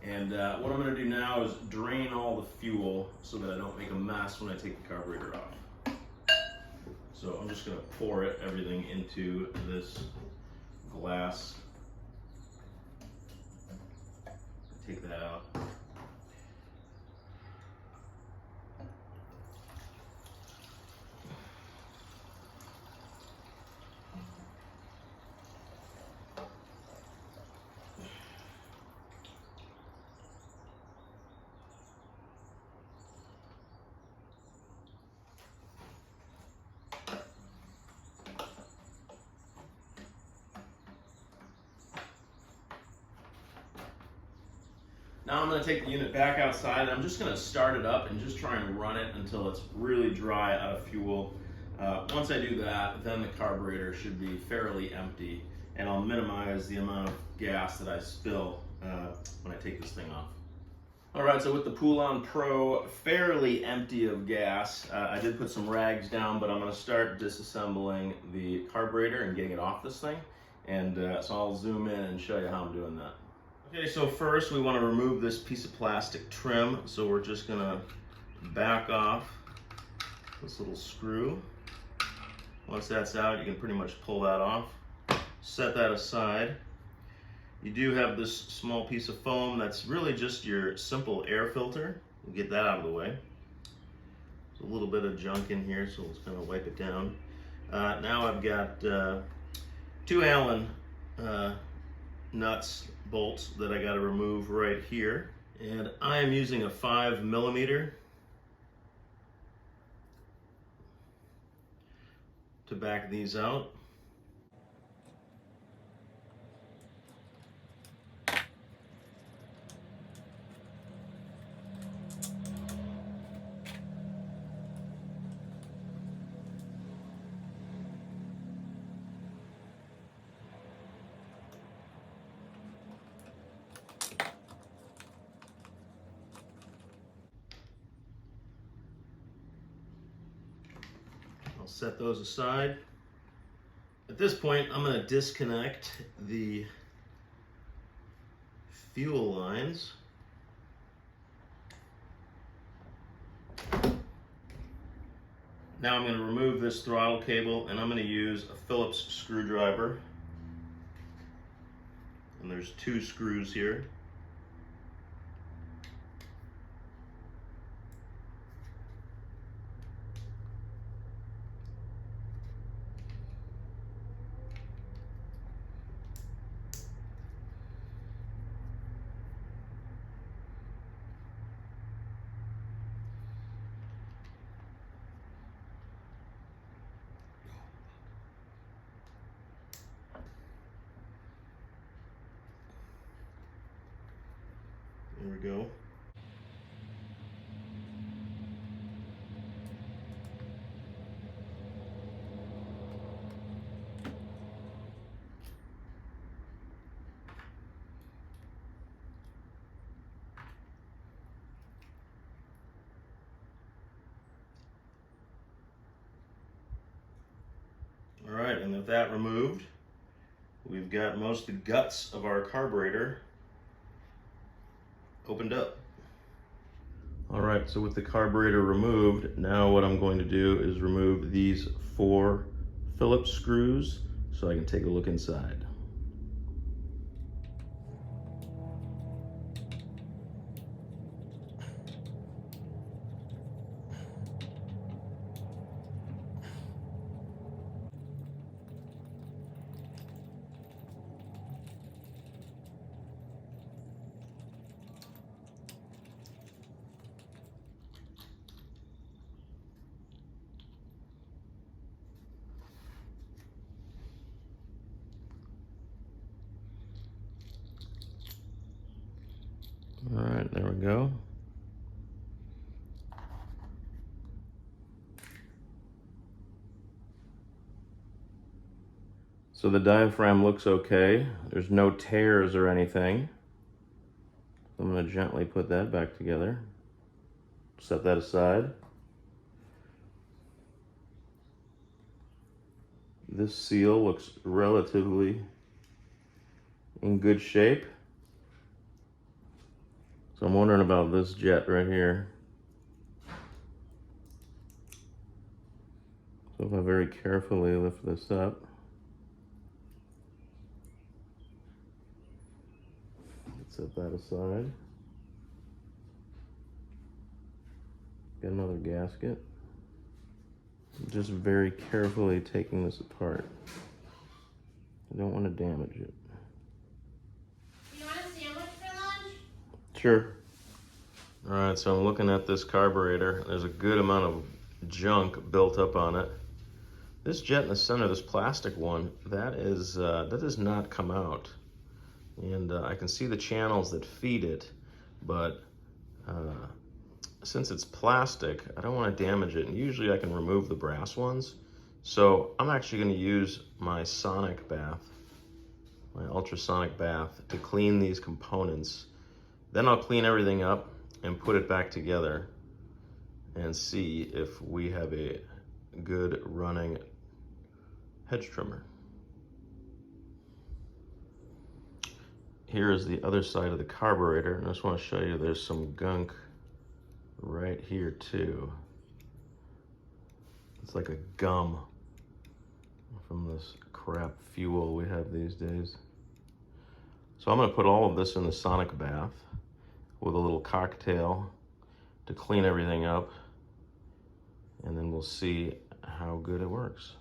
And what I'm going to do now is drain all the fuel so that I don't make a mess when I take the carburetor off. So I'm just going to pour everything into this glass. Take that out. Now I'm going to take the unit back outside and I'm just going to start it up and just try and run it until it's really dry out of fuel. Once I do that, then the carburetor should be fairly empty and I'll minimize the amount of gas that I spill when I take this thing off. Alright, so with the Poulan Pro fairly empty of gas, I did put some rags down, but I'm going to start disassembling the carburetor and getting it off this thing. And so I'll zoom in and show you how I'm doing that. Okay, so first we want to remove this piece of plastic trim. So we're just going to back off this little screw. Once that's out, you can pretty much pull that off. Set that aside. You do have this small piece of foam that's really just your simple air filter. We'll get that out of the way. There's a little bit of junk in here, so let's kind of wipe it down. Now I've got 2 Allen nuts, bolts that I got to remove right here, and I am using a 5mm to back these out. I'll set those aside. At this point, I'm going to disconnect the fuel lines. Now I'm going to remove this throttle cable and I'm going to use a Phillips screwdriver. And there's 2 screws here. There we go. All right, and with that removed, we've got most of the guts of our carburetor opened up. All right, so with the carburetor removed, now what I'm going to do is remove these 4 Phillips screws so I can take a look inside. All right, there we go. So the diaphragm looks okay. There's no tears or anything. I'm going to gently put that back together. Set that aside. This seal looks relatively in good shape. So I'm wondering about this jet right here. So if I very carefully lift this up, set that aside. Get another gasket. Just very carefully taking this apart. I don't want to damage it. You want a sandwich for lunch? Sure. All right, so I'm looking at this carburetor. There's a good amount of junk built up on it. This jet in the center, this plastic one, that does not come out. And I can see the channels that feed it, but since it's plastic, I don't want to damage it. And usually I can remove the brass ones. So I'm actually going to use my sonic bath, my ultrasonic bath, to clean these components. Then I'll clean everything up and put it back together and see if we have a good running hedge trimmer. Here is the other side of the carburetor, and I just want to show you there's some gunk right here too. It's like a gum from this crap fuel we have these days. So I'm going to put all of this in the sonic bath with a little cocktail to clean everything up, and then we'll see how good it works.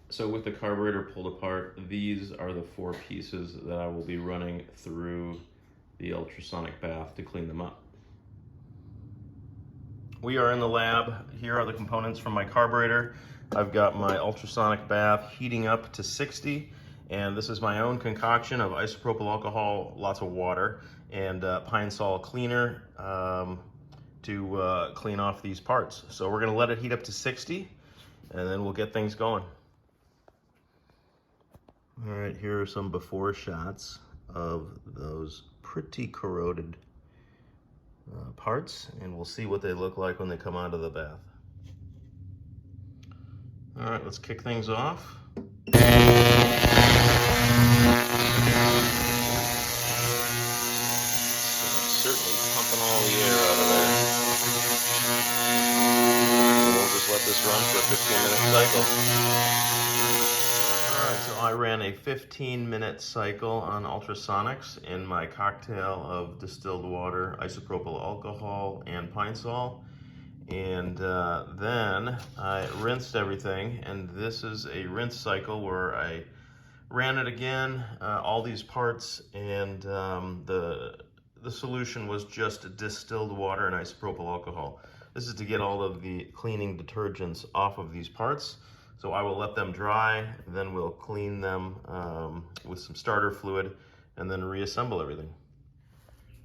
So with the carburetor pulled apart, these are the 4 pieces that I will be running through the ultrasonic bath to clean them up. We are in the lab. Here are the components from my carburetor. I've got my ultrasonic bath heating up to 60, and this is my own concoction of isopropyl alcohol, lots of water, and pine sol cleaner to clean off these parts. So we're gonna let it heat up to 60, and then we'll get things going. All right, here are some before shots of those pretty corroded parts, and we'll see what they look like when they come out of the bath. All right, let's kick things off. Certainly pumping all the air out of there. So we'll just let this run for a 15-minute cycle. So I ran a 15-minute cycle on ultrasonics in my cocktail of distilled water, isopropyl alcohol, and pine sol. And then I rinsed everything, and this is a rinse cycle where I ran it again, all these parts, and the solution was just distilled water and isopropyl alcohol. This is to get all of the cleaning detergents off of these parts. So I will let them dry, then we'll clean them with some starter fluid, and then reassemble everything.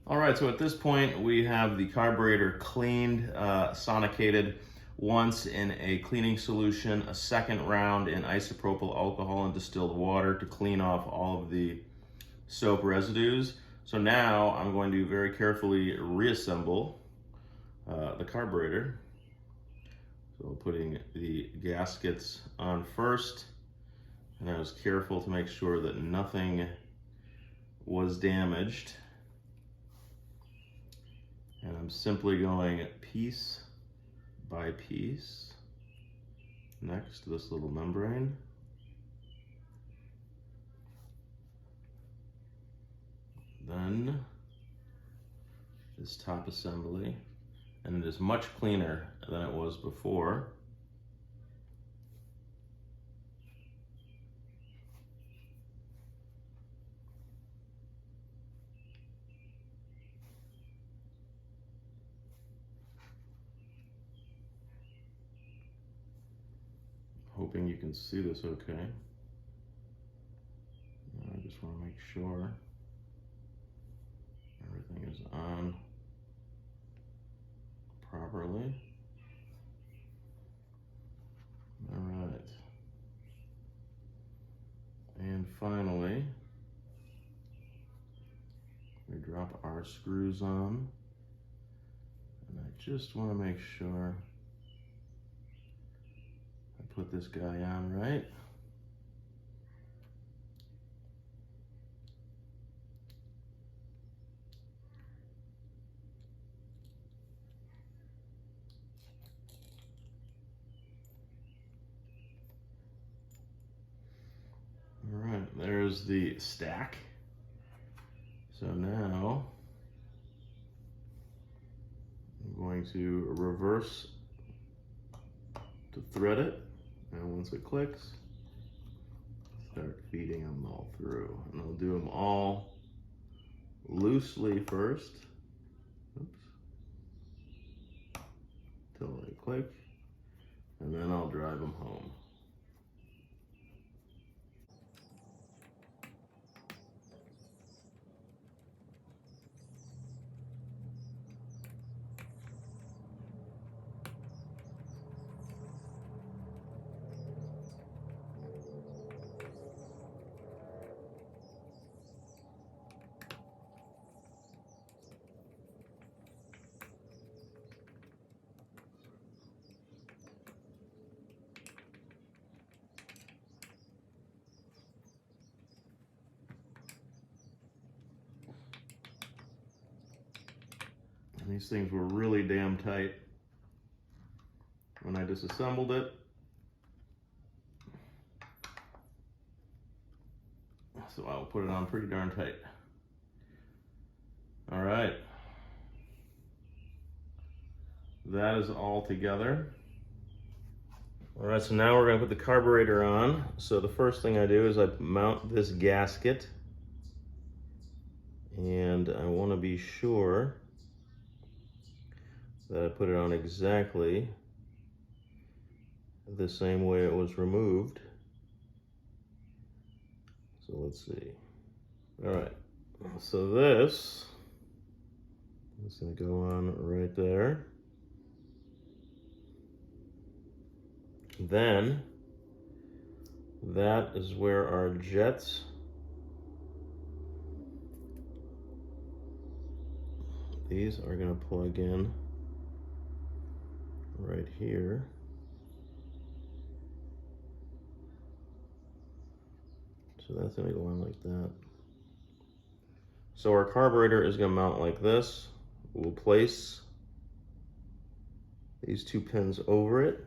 All right, so at this point we have the carburetor cleaned, sonicated once in a cleaning solution, a second round in isopropyl alcohol and distilled water to clean off all of the soap residues. So now I'm going to very carefully reassemble the carburetor. So putting the gaskets on first, and I was careful to make sure that nothing was damaged. And I'm simply going piece by piece next to this little membrane. Then this top assembly, and it is much cleaner than it was before. Hoping you can see this okay. I just want to make sure everything is on properly. All right. And finally, we drop our screws on. And I just want to make sure I put this guy on right. there's the stack. So now I'm going to reverse to thread it, and once it clicks, start feeding them all through. And I'll do them all loosely first. Oops. Till they click, and then I'll drive them home. And these things were really damn tight when I disassembled it. So I'll put it on pretty darn tight. All right. That is all together. All right, so now we're gonna put the carburetor on. So the first thing I do is I mount this gasket, and I wanna be sure that I put it on exactly the same way it was removed. So let's see. All right, so this is gonna go on right there. Then that is where our jets, these are gonna plug in right here. So that's gonna go on like that. So our carburetor is gonna mount like this. We'll place these two pins over it.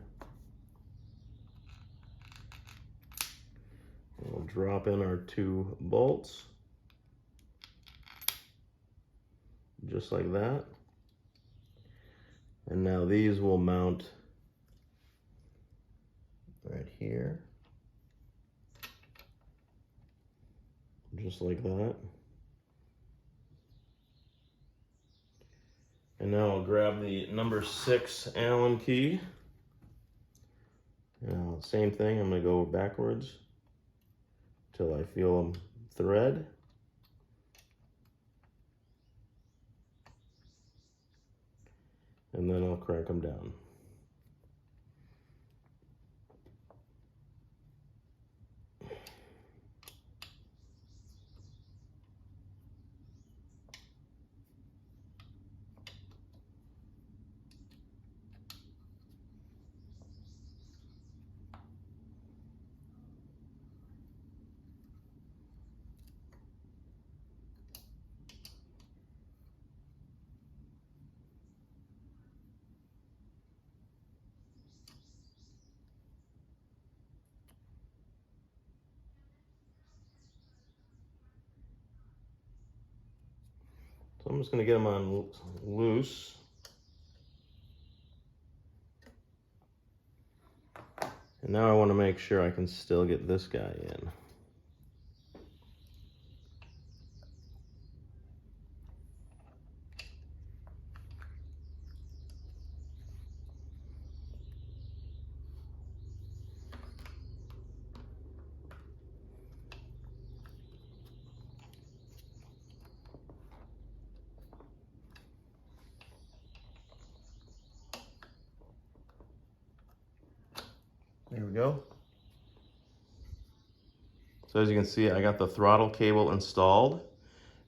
We'll drop in our two bolts, just like that. And now these will mount right here, just like that. And now I'll grab the number 6 Allen key. Now, same thing, I'm gonna go backwards till I feel them thread. And then I'll crank them down. So I'm just going to get them on loose. And now I want to make sure I can still get this guy in. There we go. So as you can see, I got the throttle cable installed,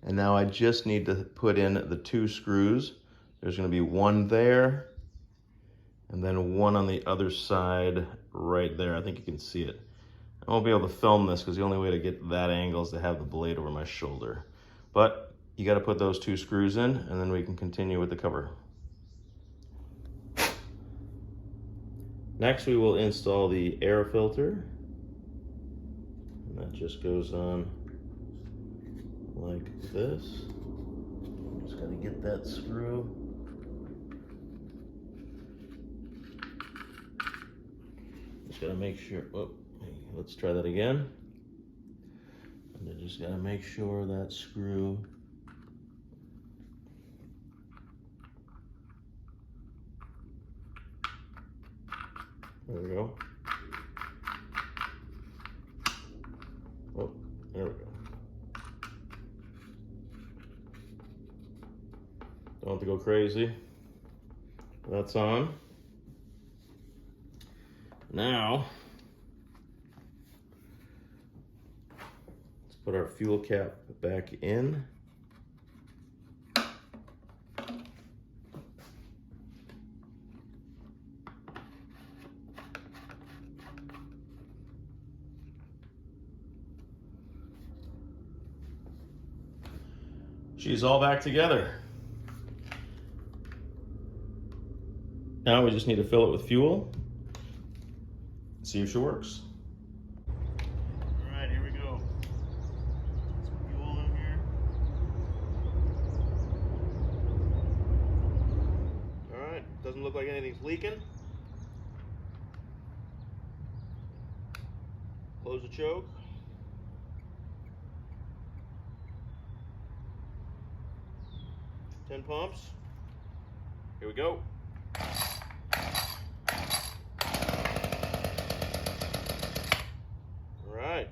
and now I just need to put in the 2 screws. There's going to be one there, and then one on the other side right there. I think you can see it. I won't be able to film this because the only way to get that angle is to have the blade over my shoulder. But you got to put those 2 screws in, and then we can continue with the cover. Next, we will install the air filter. And that just goes on like this. Just gotta get that screw. Just gotta make sure, oh, let's try that again. And I just gotta make sure that screw there we go. Oh, there we go. Don't have to go crazy. That's on. Now, let's put our fuel cap back in. She's all back together. Now we just need to fill it with fuel. See if she works. All right, here we go. Some fuel in here. All right, doesn't look like anything's leaking. Close the choke. Ten pumps. Here we go. All right.